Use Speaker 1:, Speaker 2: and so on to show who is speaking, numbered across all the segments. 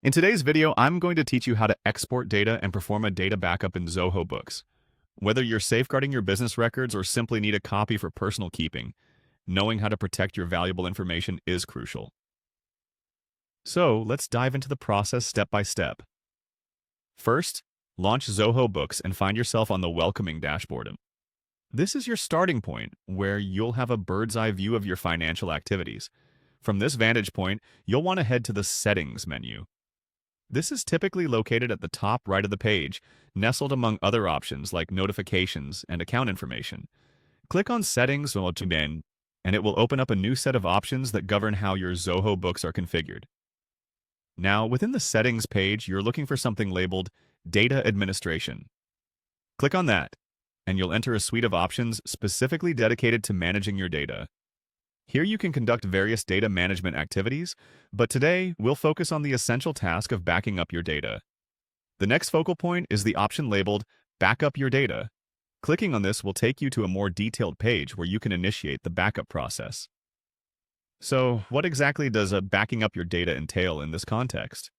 Speaker 1: In today's video, I'm going to teach you how to export data and perform a data backup in Zoho Books. Whether you're safeguarding your business records or simply need a copy for personal keeping, knowing how to protect your valuable information is crucial. So, let's dive into the process step by step. First, launch Zoho Books and find yourself on the welcoming dashboard. This is your starting point, where you'll have a bird's eye view of your financial activities. From this vantage point, you'll want to head to the Settings menu. This is typically located at the top right of the page, nestled among other options like notifications and account information. Click on Settings and it will open up a new set of options that govern how your Zoho books are configured. Now, within the Settings page, you're looking for something labeled Data Administration. Click on that, and you'll enter a suite of options specifically dedicated to managing your data. Here you can conduct various data management activities, but today we'll focus on the essential task of backing up your data. The next focal point is the option labeled Backup Your Data. Clicking on this will take you to a more detailed page where you can initiate the backup process. So, what exactly does backing up your data entail in this context?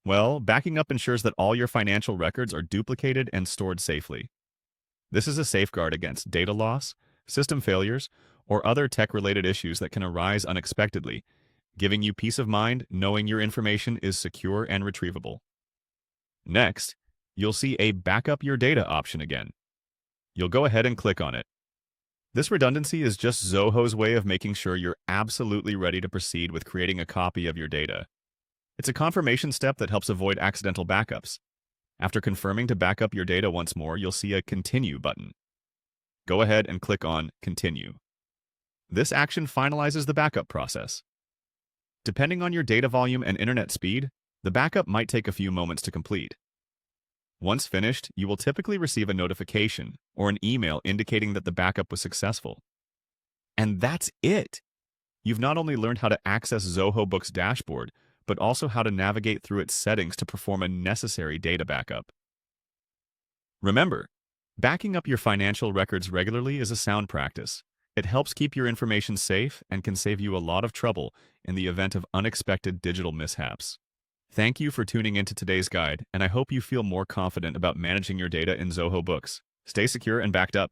Speaker 1: Well, backing up ensures that all your financial records are duplicated and stored safely. This is a safeguard against data loss, system failures, or other tech-related issues that can arise unexpectedly, giving you peace of mind knowing your information is secure and retrievable. Next, you'll see a Backup Your Data option again. You'll go ahead and click on it. This redundancy is just Zoho's way of making sure you're absolutely ready to proceed with creating a copy of your data. It's a confirmation step that helps avoid accidental backups. After confirming to back up your data once more, you'll see a Continue button. Go ahead and click on Continue. This action finalizes the backup process. Depending on your data volume and internet speed, the backup might take a few moments to complete. Once finished, you will typically receive a notification or an email indicating that the backup was successful. And that's it! You've not only learned how to access Zoho Books' dashboard, but also how to navigate through its settings to perform a necessary data backup. Remember, backing up your financial records regularly is a sound practice. It helps keep your information safe and can save you a lot of trouble in the event of unexpected digital mishaps. Thank you for tuning into today's guide, and I hope you feel more confident about managing your data in Zoho Books. Stay secure and backed up.